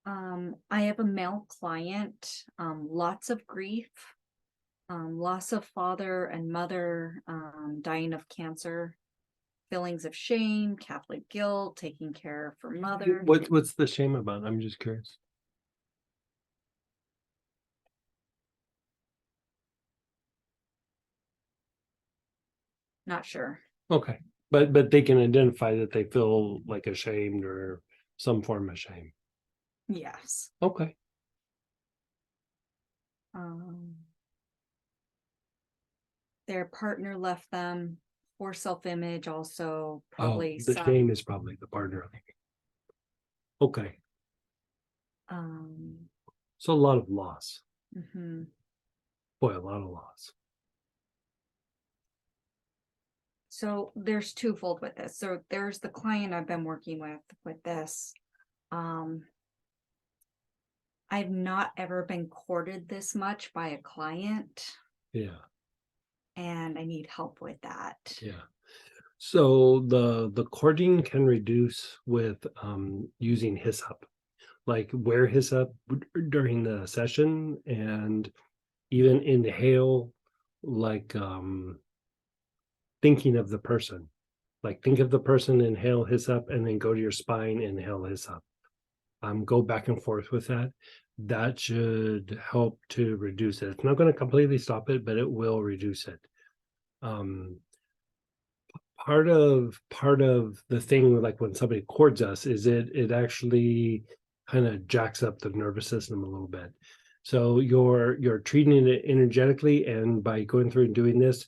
I have a male client, lots of grief, loss of father and mother, dying of cancer, feelings of shame, Catholic guilt, taking care for mother. What's the shame about? I'm just curious. Not sure. Okay. But they can identify that they feel like ashamed or some form of shame. Yes. Okay. Um, their partner left them, poor self-image, also probably The some. shame is probably the partner. Okay. Um, So a lot of loss. mhm. Boy, a lot of loss. So there's twofold with this. So there's the client I've been working with this. Um, I've not ever been courted this much by a client, Yeah. and I need help with that. Yeah. So the courting can reduce with using hyssop. Like wear hyssop during the session and even inhale like thinking of the person. Like think of the person, inhale hyssop, and then go to your spine, inhale hyssop. Go back and forth with that. That should help to reduce it. It's not going to completely stop it, but it will reduce it. Um, part of the thing, like when somebody cords us, is it actually kind of jacks up the nervous system a little bit. So you're treating it energetically, and by going through and doing this,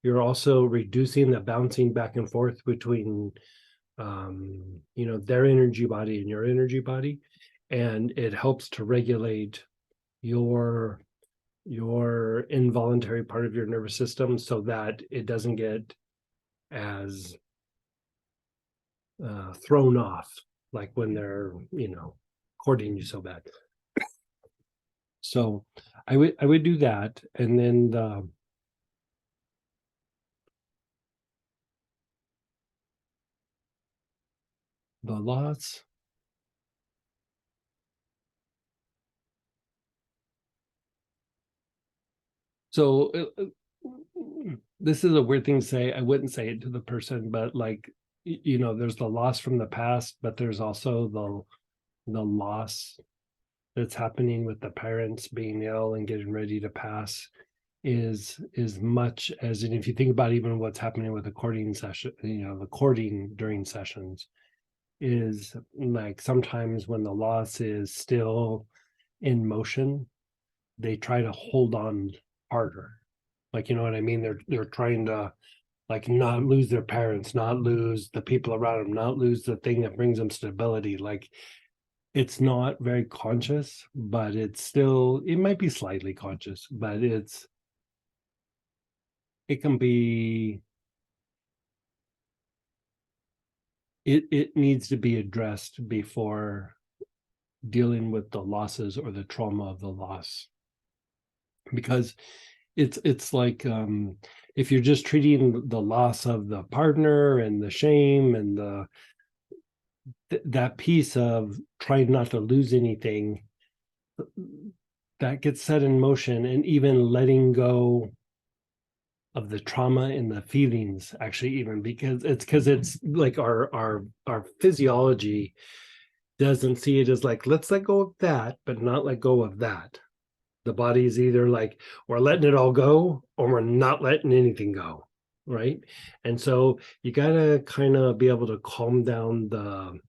you're also reducing the bouncing back and forth between their energy body and your energy body, and it helps to regulate your involuntary part of your nervous system so that it doesn't get as thrown off, like when they're courting you so bad. So I would do that, and then the loss. So this is a weird thing to say. I wouldn't say it to the person, but like there's the loss from the past, but there's also the loss that's happening with the parents being ill and getting ready to pass is much as, and if you think about even what's happening with the courting session, the courting during sessions is like sometimes when the loss is still in motion, they try to hold on harder. Like, you know what I mean? They're trying to like not lose their parents, not lose the people around them, not lose the thing that brings them stability. Like it's not very conscious, but it might be slightly conscious, but it can be, it needs to be addressed before dealing with the losses or the trauma of the loss, because it's like if you're just treating the loss of the partner and the shame and that piece of trying not to lose anything, that gets set in motion, and even letting go of the trauma and the feelings, actually, even because it's like our physiology doesn't see it as like, let's let go of that but not let go of that. The body is either like, we're letting it all go or we're not letting anything go, right? And so you got to kind of be able to calm down the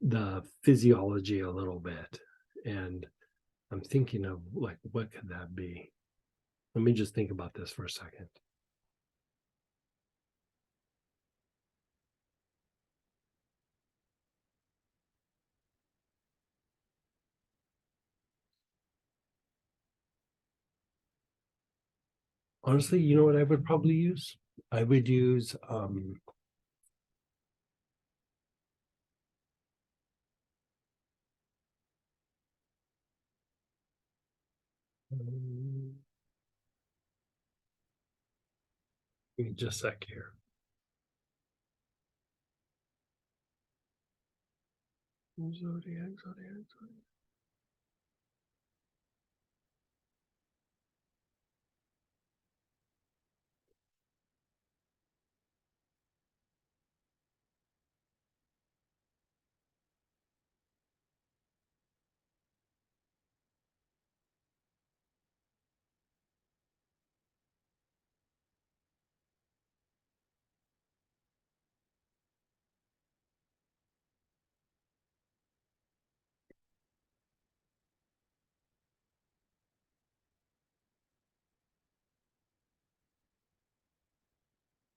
the physiology a little bit. And I'm thinking of like, what could that be? Let me just think about this for a second. Honestly, you know what I would probably use? I would use give me just a sec here. Zodiac.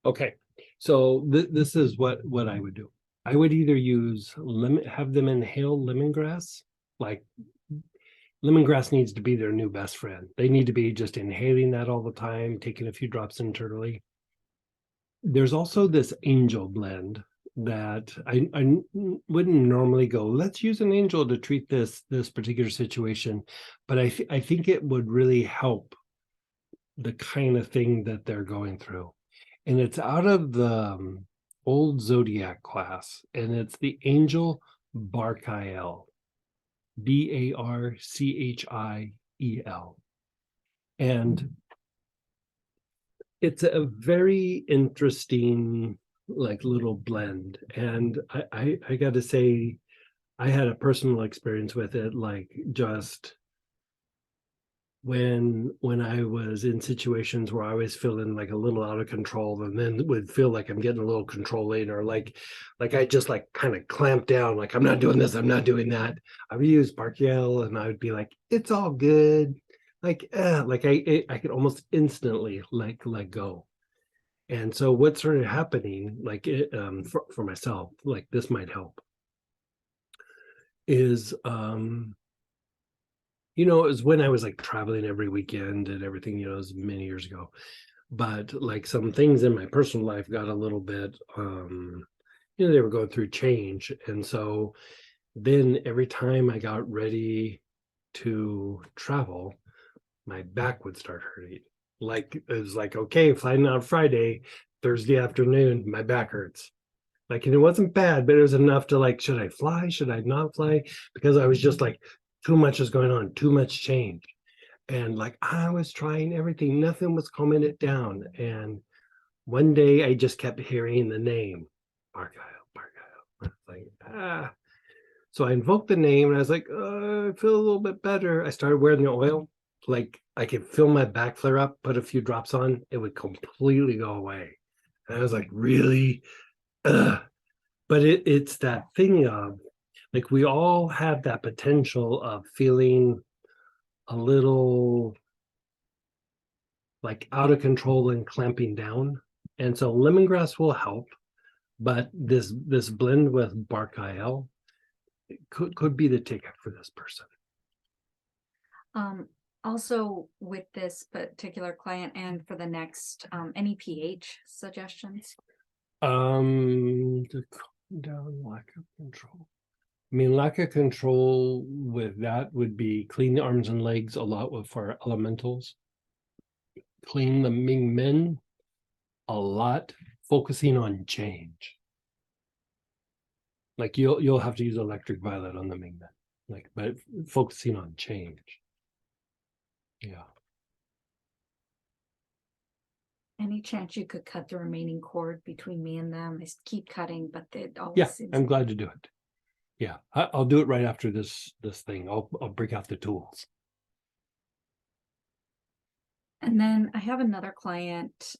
Okay, so this is what I would do. I would either use have them inhale lemongrass, like lemongrass needs to be their new best friend. They need to be just inhaling that all the time, taking a few drops internally. There's also this angel blend that I wouldn't normally go, let's use an angel to treat this particular situation, but I think it would really help the kind of thing that they're going through. And it's out of the old Zodiac class, and it's the angel Barchiel, Barchiel. And it's a very interesting like little blend. And I got to say, I had a personal experience with it, like just when I was in situations where I was feeling like a little out of control, and then would feel like I'm getting a little controlling, or like I just like kind of clamp down, like I'm not doing this, I'm not doing that. I would use Barchiel and I would be like, it's all good. Like I could almost instantly like let go. And so what started happening, like for myself, like this might help, is it was when I was like traveling every weekend and everything, it was many years ago. But like some things in my personal life got a little bit, they were going through change. And so then every time I got ready to travel, my back would start hurting. Like it was like, okay, flying out Friday, Thursday afternoon, my back hurts. Like, and it wasn't bad, but it was enough to like, should I fly? Should I not fly? Because I was just like, too much is going on, too much change. And like, I was trying everything, nothing was calming it down. And one day I just kept hearing the name, Barchiel. Like, So I invoked the name and I was like, I feel a little bit better. I started wearing the oil. Like I could feel my back flare up, put a few drops on, it would completely go away. And I was like, really? Ugh. But it's that thing of like we all have that potential of feeling a little like out of control and clamping down. And so lemongrass will help, but this blend with Barchiel could be the ticket for this person. Also with this particular client and for the next, any pH suggestions? To calm down lack of control. I mean, lack of control with that would be clean the arms and legs a lot for elementals. Clean the Ming Men a lot, focusing on change. Like you'll have to use electric violet on the Ming Men, like, but focusing on change. Yeah. Any chance you could cut the remaining cord between me and them? I keep cutting, but it always Yeah, seems. I'm glad to do it. Yeah, I'll do it right after this thing. I'll break out the tools. And then I have another client,